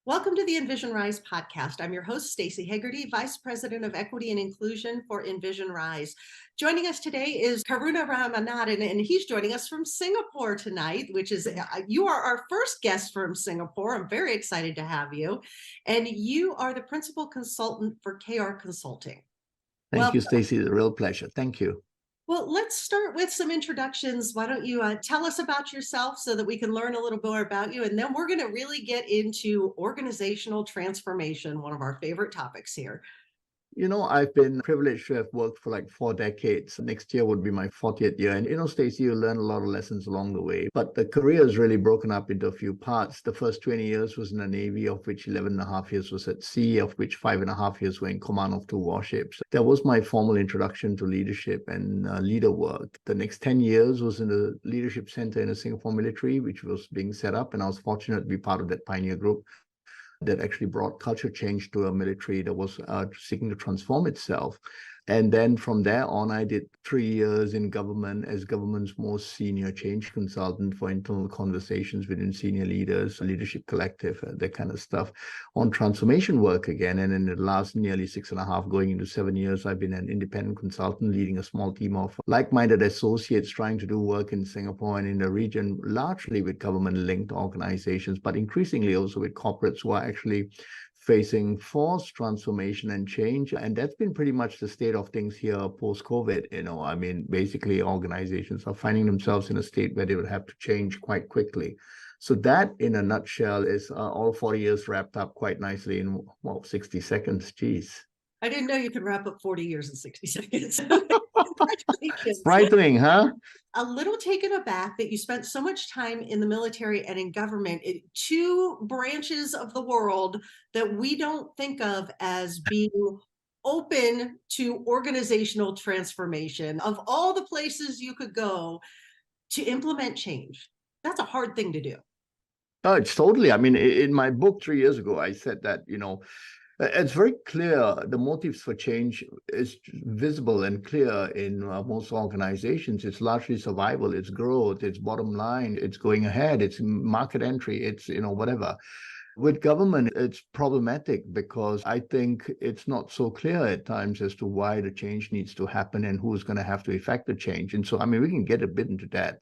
Welcome to the Envision Rise podcast. I'm your host, Stacey Hegarty, Vice President of Equity and Inclusion for Envision Rise. Joining us today is Karuna Ramanathan, and he's joining us from Singapore tonight, which is, you are our first guest from Singapore. I'm very excited to have you. And you are the Principal Consultant for KR Consulting. Thank you, Stacey. It's a real pleasure. Thank you. Well, let's start with some introductions. Why don't you tell us about yourself so that we can learn a little more about you? And then we're going to really get into organizational transformation, one of our favorite topics here. You know, I've been privileged to have worked for like 4 decades. Next year would be my 40th year. And, Stacey, you learn a lot of lessons along the way. But the career is really broken up into a few parts. The first 20 years was in the Navy, of which 11 and a half years was at sea, of which 5.5 years were in command of 2 warships. That was my formal introduction to leadership and leader work. The next 10 years was in the leadership center in the Singapore military, which was being set up. And I was fortunate to be part of that pioneer group that actually brought culture change to a military that was seeking to transform itself. And then from there on, I did 3 years in government as government's most senior change consultant for internal conversations within senior leaders, leadership collective, that kind of stuff, on transformation work again. And in the last nearly 6.5, going into 7 years, I've been an independent consultant leading a small team of like-minded associates trying to do work in Singapore and in the region, largely with government-linked organizations, but increasingly also with corporates who are actually facing forced transformation and change. And that's been pretty much the state of things here post-COVID. Basically organizations are finding themselves in a state where they would have to change quite quickly. So that, in a nutshell, is all 40 years wrapped up quite nicely in, 60 seconds. Geez. I didn't know you could wrap up 40 years in 60 seconds. Frightening, huh? A little taken aback that you spent so much time in the military and in government, 2 branches of the world that we don't think of as being open to organizational transformation. Of all the places you could go to implement change, that's a hard thing to do. Oh, it's totally. In my book 3 years ago, I said that, it's very clear. The motives for change is visible and clear in most organizations. It's largely survival, it's growth, it's bottom line, it's going ahead, it's market entry, it's, whatever. With government, it's problematic because I think it's not so clear at times as to why the change needs to happen and who's going to have to effect the change. And so, we can get a bit into that.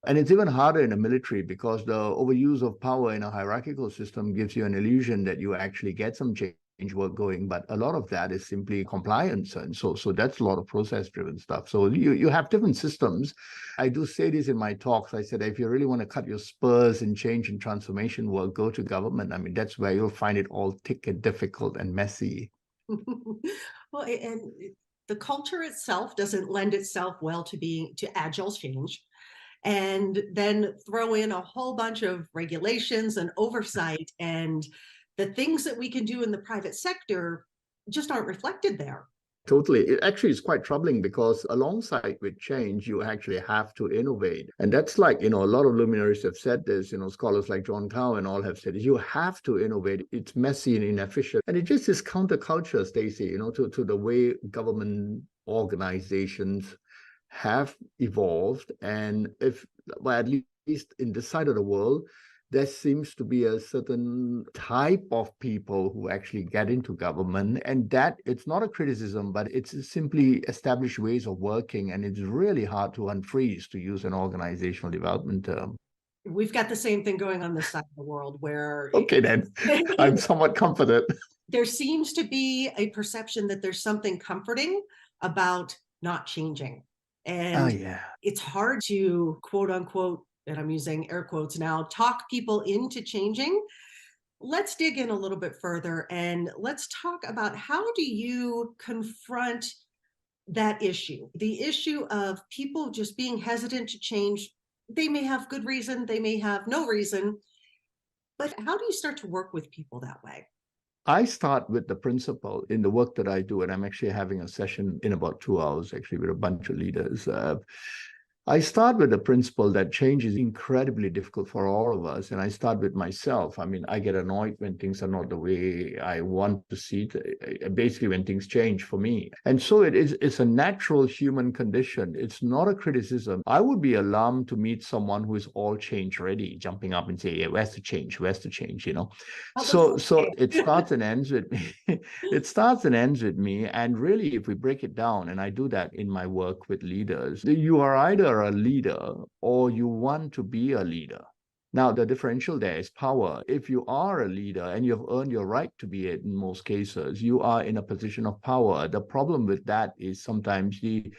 And it's even harder in the military because the overuse of power in a hierarchical system gives you an illusion that you actually get some change work going, but a lot of that is simply compliance. And so that's a lot of process-driven stuff. So you have different systems. I do say this in my talks. I said, if you really want to cut your spurs in change and transformation work, go to government. That's where you'll find it all thick and difficult and messy. Well, and the culture itself doesn't lend itself well to agile change. And then throw in a whole bunch of regulations and oversight, and the things that we can do in the private sector just aren't reflected there. Totally. It actually is quite troubling because alongside with change, you actually have to innovate. And that's like, a lot of luminaries have said this, scholars like John Cow and all have said, you have to innovate. It's messy and inefficient. And it just is counterculture, Stacey, to the way government organizations have evolved. And at least in this side of the world, there seems to be a certain type of people who actually get into government, and that it's not a criticism, but it's simply established ways of working, and it's really hard to unfreeze, to use an organizational development term. We've got the same thing going on this side of the world where... Okay, then. I'm somewhat comforted. There seems to be a perception that there's something comforting about not changing. And it's hard to, quote unquote, and I'm using air quotes now, talk people into changing. Let's dig in a little bit further and let's talk about, how do you confront that issue? The issue of people just being hesitant to change. They may have good reason, they may have no reason, but how do you start to work with people that way? I start with the principle in the work that I do, and I'm actually having a session in about 2 hours, actually, with a bunch of leaders. I start with the principle that change is incredibly difficult for all of us. And I start with myself. I mean, I get annoyed when things are not the way I want to see it, basically when things change for me. And so it's a natural human condition. It's not a criticism. I would be alarmed to meet someone who is all change ready, jumping up and say, yeah, where's the change? Where's the change? That was So okay. it starts and ends with me. It starts and ends with me. And really, if we break it down, and I do that in my work with leaders, you are either a leader or you want to be a leader. Now, the differential there is power. If you are a leader and you've earned your right to be it in most cases, you are in a position of power. The problem with that is sometimes the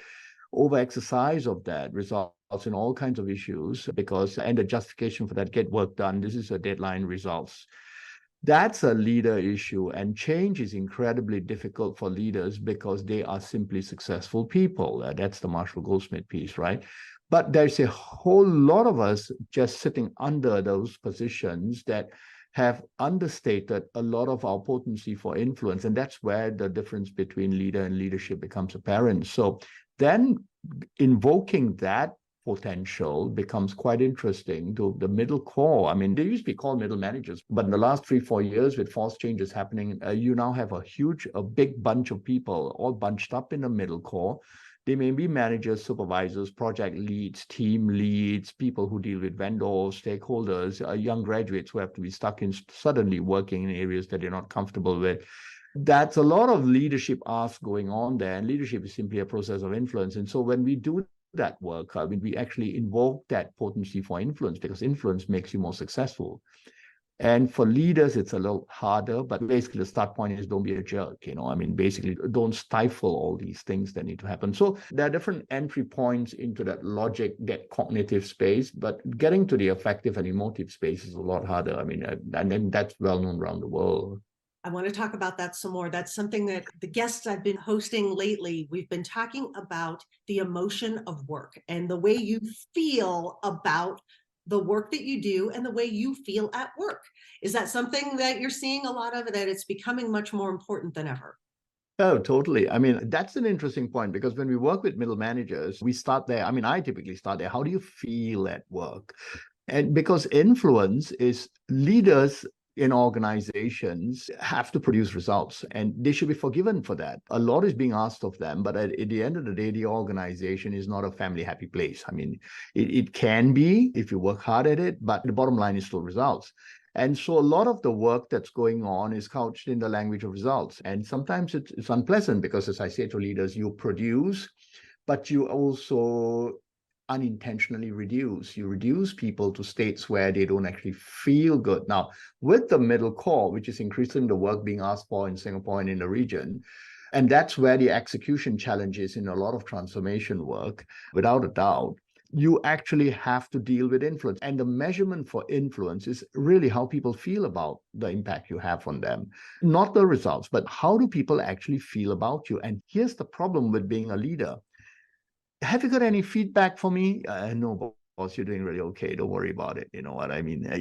overexercise of that results in all kinds of issues and the justification for that, get work done, this is a deadline, results. That's a leader issue, and change is incredibly difficult for leaders because they are simply successful people. That's the Marshall Goldsmith piece, right? But there's a whole lot of us just sitting under those positions that have understated a lot of our potency for influence. And that's where the difference between leader and leadership becomes apparent. So then invoking that potential becomes quite interesting to the middle core. I mean, they used to be called middle managers, but in the last 3-4 years, with false changes happening, you now have a big bunch of people all bunched up in the middle core. They may be managers, supervisors, project leads, team leads, people who deal with vendors, stakeholders, young graduates who have to be stuck in suddenly working in areas that they're not comfortable with. That's a lot of leadership ask going on there, and leadership is simply a process of influence. And so when we do that work, I mean, we actually invoke that potency for influence because influence makes you more successful. And for leaders, it's a little harder, but basically the start point is don't be a jerk, I mean, basically don't stifle all these things that need to happen. So there are different entry points into that logic, that cognitive space, but getting to the affective and emotive space is a lot harder. I mean, and then that's well known around the world. I want to talk about that some more. That's something that the guests I've been hosting lately, we've been talking about the emotion of work and the way you feel about the work that you do and the way you feel at work. Is that something that you're seeing a lot of, that it's becoming much more important than ever? Oh, totally. I mean, that's an interesting point because when we work with middle managers, we start there. I mean, I typically start there. How do you feel at work? And because influence is leaders in organizations have to produce results and they should be forgiven for that. A lot is being asked of them, but at the end of the day, the organization is not a family happy place. I mean, it can be if you work hard at it, but the bottom line is still results. And so a lot of the work that's going on is couched in the language of results. And sometimes it's unpleasant because, as I say to leaders, you produce, but you also unintentionally reduce. You reduce people to states where they don't actually feel good. Now, with the middle core, which is increasing the work being asked for in Singapore and in the region, and that's where the execution challenge is in a lot of transformation work, without a doubt, you actually have to deal with influence. And the measurement for influence is really how people feel about the impact you have on them. Not the results, but how do people actually feel about you? And here's the problem with being a leader. Have you got any feedback for me? No, boss, you're doing really okay. Don't worry about it. You know what I mean?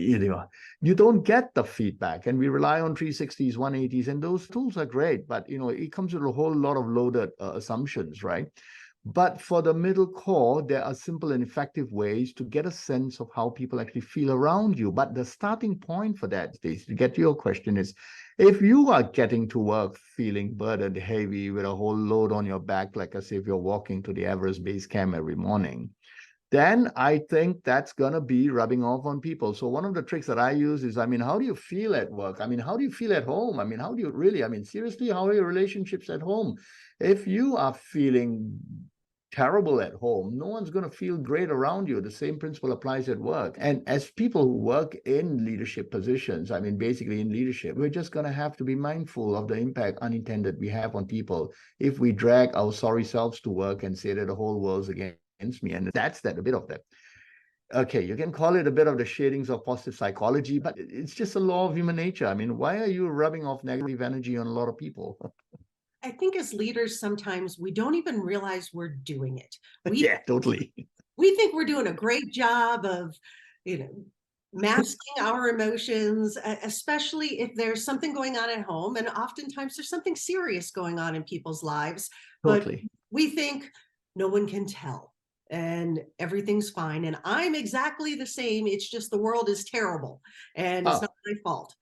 You don't get the feedback, and we rely on 360s, 180s, and those tools are great, but it comes with a whole lot of loaded assumptions, right? But for the middle core, there are simple and effective ways to get a sense of how people actually feel around you. But the starting point for that, Stacey, to get to your question, is if you are getting to work feeling burdened, heavy, with a whole load on your back, like as if you're walking to the Everest base camp every morning, then I think that's going to be rubbing off on people. So one of the tricks that I use is, I mean, how do you feel at work? I mean, how do you feel at home? I mean, how do you really, I mean, seriously, how are your relationships at home? If you are feeling terrible at home, no one's going to feel great around you. The same principle applies at work. And as people who work in leadership positions, I mean, basically in leadership, we're just going to have to be mindful of the impact unintended we have on people if we drag our sorry selves to work and say that the whole world's against me. And that's a bit of that. Okay, you can call it a bit of the shadings of positive psychology, but it's just a law of human nature. I mean, why are you rubbing off negative energy on a lot of people? I think as leaders, sometimes we don't even realize we're doing it. Yeah, totally. We think we're doing a great job of, masking our emotions, especially if there's something going on at home. And oftentimes there's something serious going on in people's lives, but Totally. we think no one can tell. and everything's fine. And I'm exactly the same. It's just the world is terrible and it's not Oh, my fault.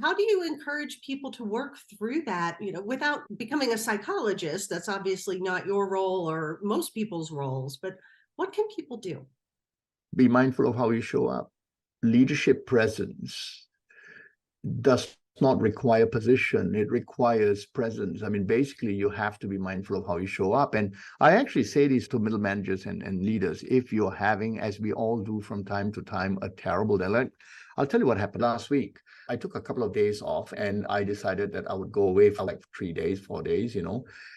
How do you encourage people to work through that, without becoming a psychologist? That's obviously not your role or most people's roles, but what can people do? be mindful of how you show up. Leadership presence does not require position, it requires presence. I mean, basically, you have to be mindful of how you show up. And I actually say this to middle managers and leaders. If you're having, as we all do from time to time, a terrible day, like, I'll tell you what happened last week. I took a couple of days off and I decided that I would go away for like 3 days, 4 days,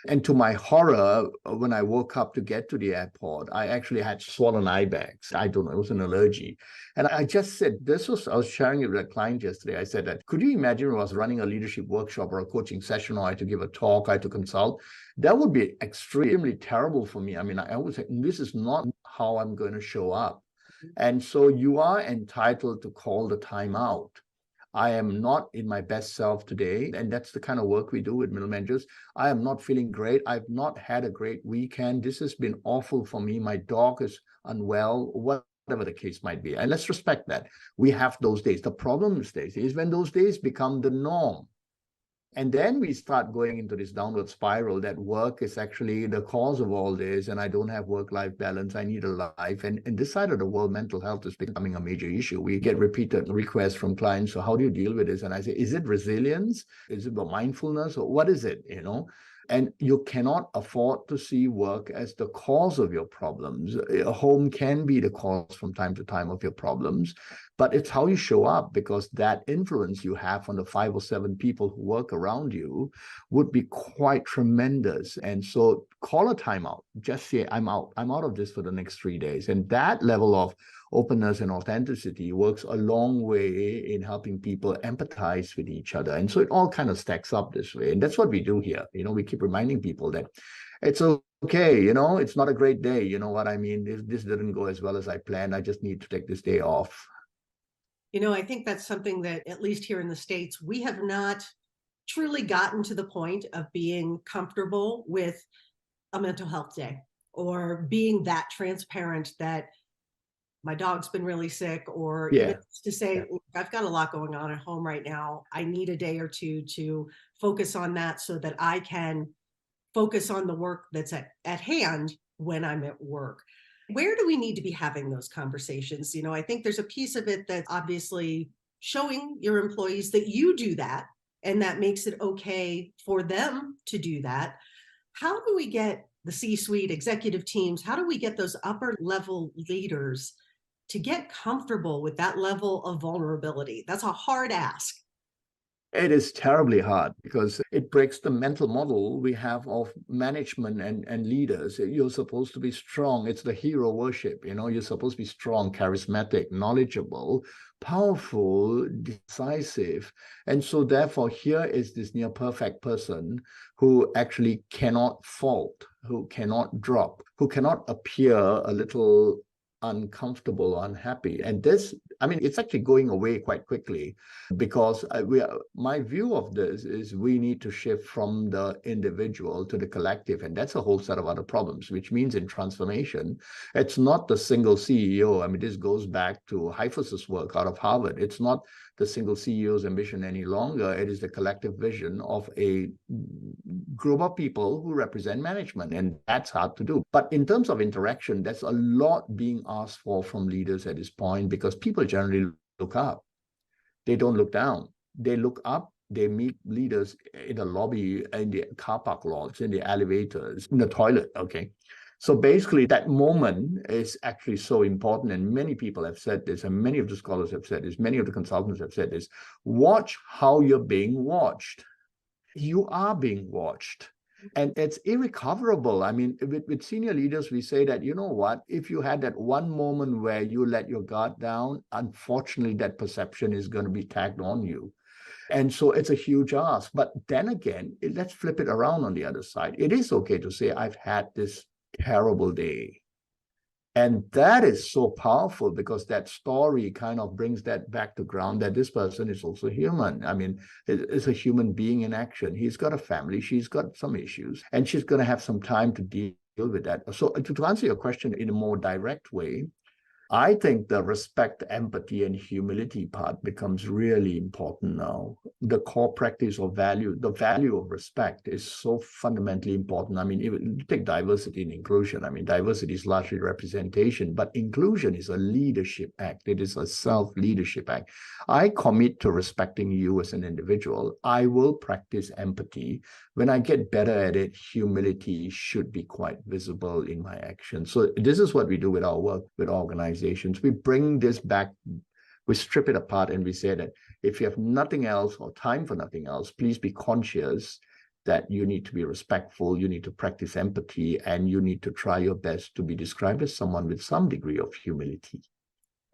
And to my horror, when I woke up to get to the airport, I actually had swollen eye bags. I don't know, it was an allergy. And I just said, I was sharing it with a client yesterday. I said that, could you imagine if I was running a leadership workshop or a coaching session, or I had to give a talk, I had to consult? That would be extremely terrible for me. I mean, I always say, this is not how I'm going to show up. And so you are entitled to call the time out. I am not in my best self today. And that's the kind of work we do with middle managers. I am not feeling great. I've not had a great weekend. This has been awful for me. My dog is unwell, whatever the case might be. And let's respect that. We have those days. The problem, Stacey, is when those days become the norm. And then we start going into this downward spiral that work is actually the cause of all this, and I don't have work-life balance. I need a life. And in this side of the world, mental health is becoming a major issue. We get repeated requests from clients. So how do you deal with this? And I say, is it resilience? Is it about mindfulness? Or what is it? And you cannot afford to see work as the cause of your problems. A home can be the cause from time to time of your problems, but it's how you show up, because that influence you have on the 5 or 7 people who work around you would be quite tremendous. And so call a timeout. Just say, I'm out. I'm out of this for the next 3 days. And that level of openness and authenticity works a long way in helping people empathize with each other. And so it all kind of stacks up this way. And that's what we do here. We keep reminding people that it's okay, it's not a great day. You know what I mean? This didn't go as well as I planned. I just need to take this day off. I think that's something that, at least here in the States, we have not truly gotten to the point of being comfortable with a mental health day, or being that transparent that my dog's been really sick, or even Yeah. to say, Yeah. "Look, I've got a lot going on at home right now. I need a day or two to focus on that so that I can focus on the work that's at hand when I'm at work." Where do we need to be having those conversations? I think there's a piece of it that's obviously showing your employees that you do that, and that makes it okay for them to do that. How do we get the C-suite executive teams, how do we get those upper level leaders to get comfortable with that level of vulnerability? That's a hard ask. It is terribly hard because it breaks the mental model we have of management and leaders. You're supposed to be strong. It's the hero worship. You're supposed to be strong, charismatic, knowledgeable, powerful, decisive. And so therefore, here is this near perfect person who actually cannot fault, who cannot drop, who cannot appear a little uncomfortable, unhappy. And this, I mean, it's actually going away quite quickly, because my view of this is we need to shift from the individual to the collective. And that's a whole set of other problems, which means in transformation, it's not the single CEO. I mean, this goes back to Heifetz's work out of Harvard. It's not the single CEO's ambition any longer. It is the collective vision of a group of people who represent management. And that's hard to do. But in terms of interaction, there's a lot being asked for from leaders at this point, because people generally look up. They don't look down. They look up. They meet leaders in the lobby, in the car park lots, in the elevators, in the toilet. Okay. So basically, that moment is actually so important. And many people have said this, and many of the scholars have said this, many of the consultants have said this. Watch how you're being watched. You are being watched. And it's irrecoverable. I mean, with senior leaders, we say that, you know what, if you had that one moment where you let your guard down, unfortunately, that perception is going to be tagged on you. And so it's a huge ask. But then again, let's flip it around on the other side. It is okay to say, I've had this terrible day. And that is so powerful, because that story kind of brings that back to ground, that this person is also human. I mean, it's a human being in action. He's got a family. She's got some issues, and she's going to have some time to deal with that. So to answer your question in a more direct way, I think the respect, empathy, and humility part becomes really important now. The core practice of value, the value of respect is so fundamentally important. I mean, even take diversity and inclusion. I mean, diversity is largely representation, but inclusion is a leadership act. It is a self-leadership act. I commit to respecting you as an individual. I will practice empathy. When I get better at it, humility should be quite visible in my actions. So this is what we do with our work with organizations. We bring this back, we strip it apart, and we say that if you have nothing else or time for nothing else, please be conscious that you need to be respectful, you need to practice empathy, and you need to try your best to be described as someone with some degree of humility.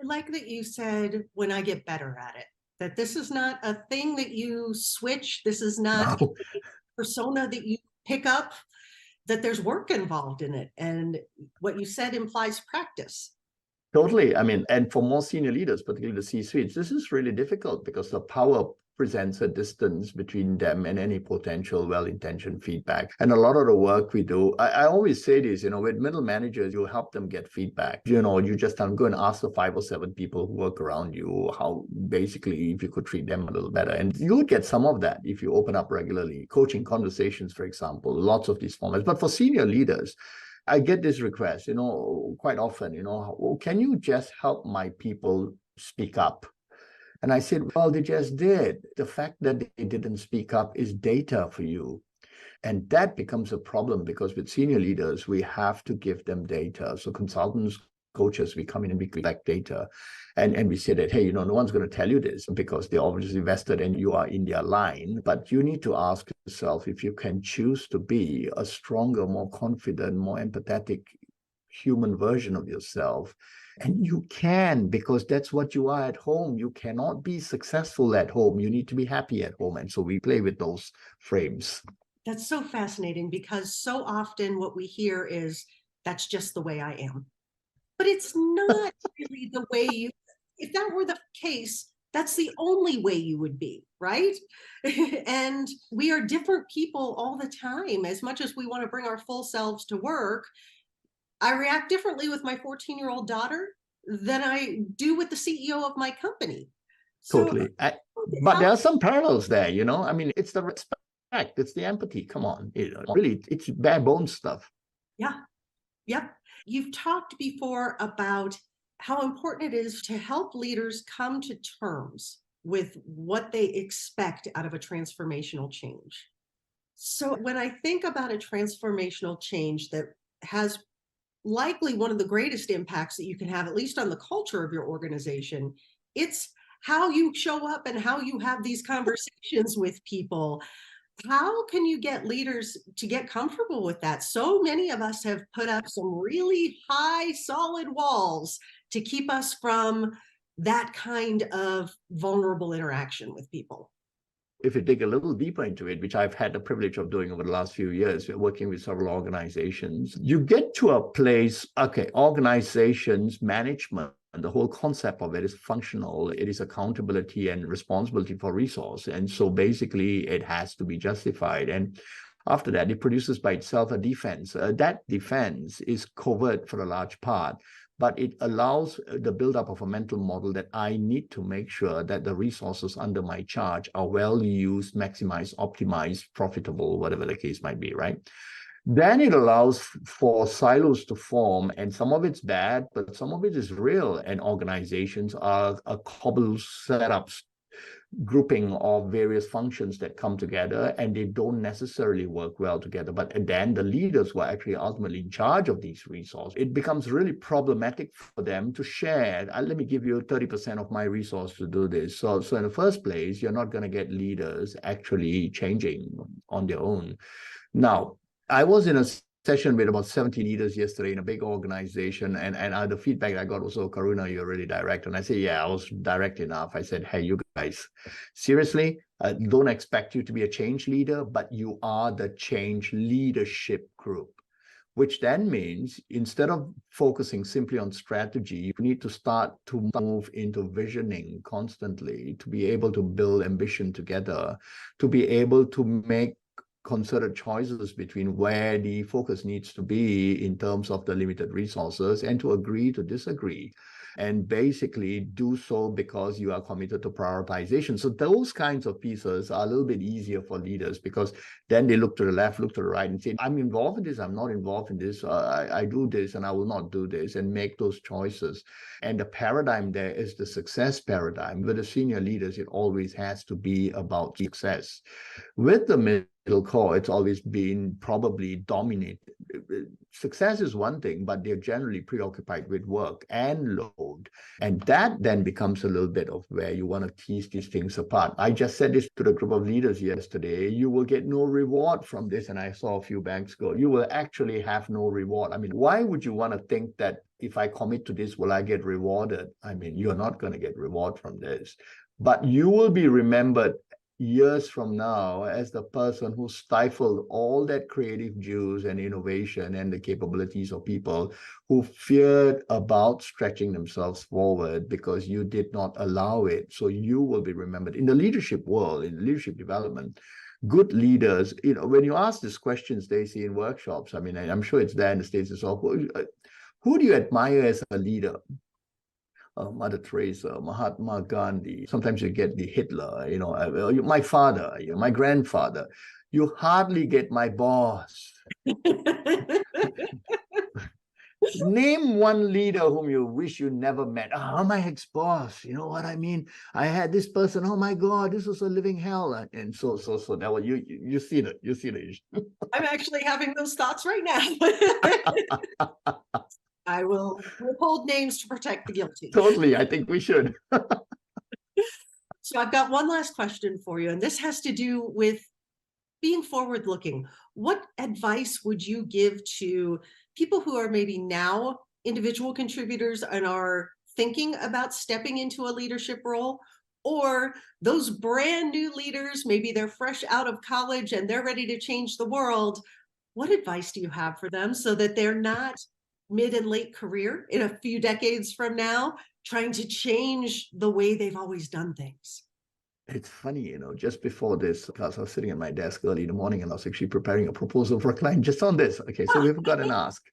I like that you said, when I get better at it, that this is not a thing that you switch. This is not No. a persona that you pick up, that there's work involved in it. And what you said implies practice. Totally. I mean, and for more senior leaders, particularly the C-suites, this is really difficult because the power presents a distance between them and any potential well-intentioned feedback. And a lot of the work we do, I always say this, with middle managers, you help them get feedback. You just go and ask the 5 or 7 people who work around you how basically if you could treat them a little better. And you would get some of that if you open up regularly. Coaching conversations, for example, lots of these formats. But for senior leaders, I get this request, quite often, can you just help my people speak up? And I said, well, they just did. The fact that they didn't speak up is data for you. And that becomes a problem because with senior leaders, we have to give them data. So consultants, coaches, we come in and we collect data. And we say that, hey, no one's going to tell you this because they're obviously vested and you are in their line. But you need to ask yourself if you can choose to be a stronger, more confident, more empathetic human version of yourself. And you can, because that's what you are at home. You cannot be successful at home. You need to be happy at home. And so we play with those frames. That's so fascinating because so often what we hear is, that's just the way I am. But it's not really the way you, if that were the case, that's the only way you would be, right? And we are different people all the time. As much as we want to bring our full selves to work, I react differently with my 14-year-old daughter than I do with the CEO of my company. So, totally. But there are some parallels there, I mean, it's the respect, it's the empathy. Come on, really, it's bare bones stuff. Yeah. Yep. You've talked before about how important it is to help leaders come to terms with what they expect out of a transformational change. So when I think about a transformational change that has likely one of the greatest impacts that you can have, at least on the culture of your organization, it's how you show up and how you have these conversations with people. How can you get leaders to get comfortable with that? So many of us have put up some really high, solid walls to keep us from that kind of vulnerable interaction with people. If you dig a little deeper into it, which I've had the privilege of doing over the last few years, working with several organizations, you get to a place, okay, organizations, management, and the whole concept of it is functional. It is accountability and responsibility for resource. And so basically it has to be justified. And after that, it produces by itself a defense. That defense is covert for a large part, but it allows the buildup of a mental model that I need to make sure that the resources under my charge are well used, maximized, optimized, profitable, whatever the case might be, right? Then it allows for silos to form, and some of it's bad, but some of it is real, and organizations are a cobbled setups grouping of various functions that come together, and they don't necessarily work well together. But then the leaders who are actually ultimately in charge of these resources, it becomes really problematic for them to share. Let me give you 30% of my resource to do this. So in the first place, you're not going to get leaders actually changing on their own. Now, I was in a session with about 70 leaders yesterday in a big organization, and the feedback I got was, "Oh, Karuna, you're really direct." And I said, yeah, I was direct enough. I said, hey, you guys, seriously, don't expect you to be a change leader, but you are the change leadership group, which then means instead of focusing simply on strategy, you need to start to move into visioning constantly, to be able to build ambition together, to be able to make concerted choices between where the focus needs to be in terms of the limited resources, and to agree to disagree, and basically do so because you are committed to prioritization. So those kinds of pieces are a little bit easier for leaders, because then they look to the left, look to the right, and say, I'm involved in this, I'm not involved in this, I do this and I will not do this, and make those choices. And the paradigm there is the success paradigm. With the senior leaders, it always has to be about success. With the middle core, it's always been probably dominated. Success is one thing, but they're generally preoccupied with work and load. And that then becomes a little bit of where you want to tease these things apart. I just said this to the group of leaders yesterday. You will get no reward from this. And I saw a few banks go, you will actually have no reward. I mean, why would you want to think that if I commit to this, will I get rewarded? I mean, you're not going to get reward from this. But you will be remembered years from now as the person who stifled all that creative juice and innovation and the capabilities of people who feared about stretching themselves forward because you did not allow it. So you will be remembered. In the leadership world, in leadership development, good leaders, when you ask these questions, Stacey, in workshops, I mean, I'm sure it's there in the States as well. Who do you admire as a leader? Mother Teresa, Mahatma Gandhi. Sometimes you get the Hitler, my father, my grandfather. You hardly get my boss. Name one leader whom you wish you never met. Oh, my ex-boss. You know what I mean? I had this person. Oh my God, this was a living hell. And so that was you see it. You see it. I'm actually having those thoughts right now. I will withhold names to protect the guilty. Totally. I think we should. So I've got one last question for you, and this has to do with being forward-looking. What advice would you give to people who are maybe now individual contributors and are thinking about stepping into a leadership role, or those brand new leaders, maybe they're fresh out of college and they're ready to change the world? What advice do you have for them so that they're not mid and late career in a few decades from now trying to change the way they've always done things? It's funny, just before this, because I was sitting at my desk early in the morning and I was actually preparing a proposal for a client just on this. Okay, so we've got an ask.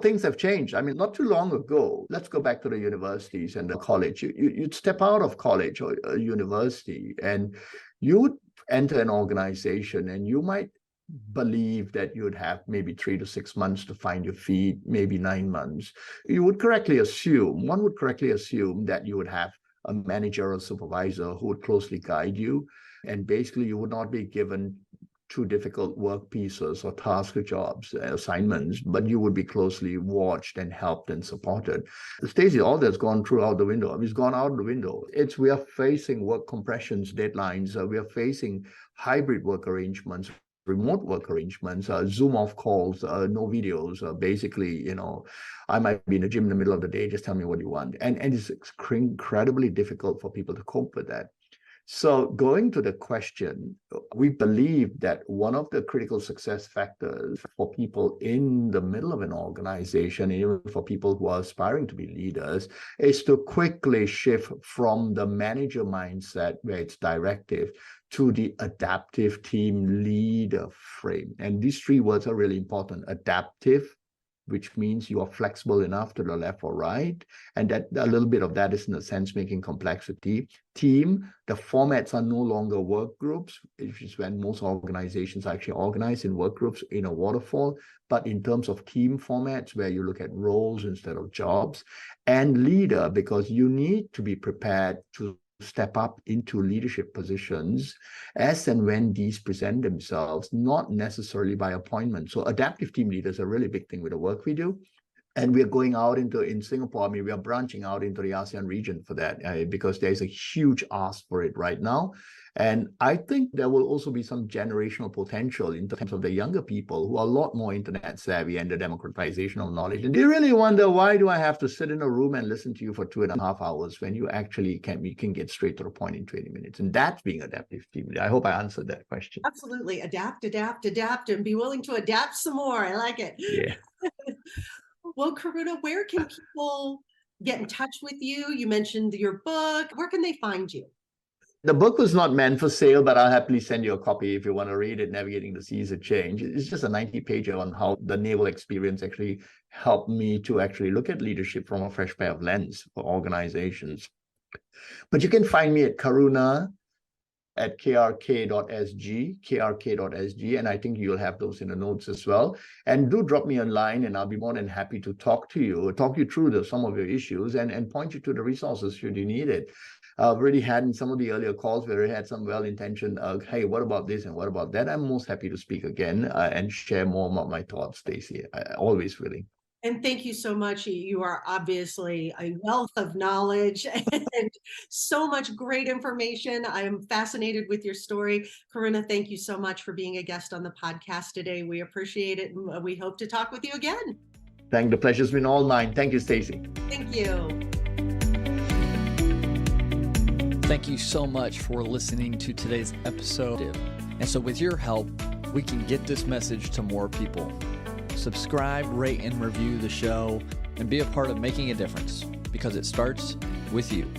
Things have changed. I mean, not too long ago, let's go back to the universities and the college. You'd step out of college or a university and you would enter an organization, and you might believe that you'd have maybe 3 to 6 months to find your feet, maybe 9 months. One would correctly assume that you would have a manager or supervisor who would closely guide you. And basically, you would not be given too difficult work pieces or task jobs, assignments, but you would be closely watched and helped and supported. Stacey, all that's gone through out the window. It's gone out the window. We are facing work compressions, deadlines. We are facing hybrid work arrangements, remote work arrangements, Zoom off calls, no videos. Basically, I might be in the gym in the middle of the day, just tell me what you want. And it's incredibly difficult for people to cope with that. So going to the question, we believe that one of the critical success factors for people in the middle of an organization, even for people who are aspiring to be leaders, is to quickly shift from the manager mindset, where it's directive, to the adaptive team leader frame. And these 3 words are really important. Adaptive, which means you are flexible enough to the left or right. And that a little bit of that is in a sense making complexity. Team, the formats are no longer work groups, which is when most organizations are actually organized in work groups in a waterfall, but in terms of team formats where you look at roles instead of jobs. And leader, because you need to be prepared to step up into leadership positions as and when these present themselves, not necessarily by appointment. So adaptive team leaders are a really big thing with the work we do. And we're going out in Singapore, I mean, we are branching out into the ASEAN region for that because there's a huge ask for it right now. And I think there will also be some generational potential in terms of the younger people who are a lot more internet savvy and the democratization of knowledge. And they really wonder, why do I have to sit in a room and listen to you for 2.5 hours when you actually can get straight to the point in 20 minutes? And that's being adaptive team leader. I hope I answered that question. Absolutely. Adapt, and be willing to adapt some more. I like it. Yeah. Well, Karuna, where can people get in touch with you? You mentioned your book. Where can they find you? The book was not meant for sale, but I'll happily send you a copy if you want to read it, Navigating the Seas of Change. It's just a 90-pager on how the naval experience actually helped me to actually look at leadership from a fresh pair of lens for organizations. But you can find me at Karuna at krk.sg, and I think you'll have those in the notes as well. And do drop me a line, and I'll be more than happy to talk you through some of your issues and point you to the resources should you need it. I've already had in some of the earlier calls where I had some well-intentioned, hey, what about this and what about that? I'm most happy to speak again and share more about my thoughts, Stacey. Always willing. And thank you so much. You are obviously a wealth of knowledge and so much great information. I am fascinated with your story. Karuna, thank you so much for being a guest on the podcast today. We appreciate it, and we hope to talk with you again. The pleasure's been all mine. Thank you, Stacey. Thank you. Thank you so much for listening to today's episode. And so with your help, we can get this message to more people. Subscribe, rate, and review the show, and be a part of making a difference, because it starts with you.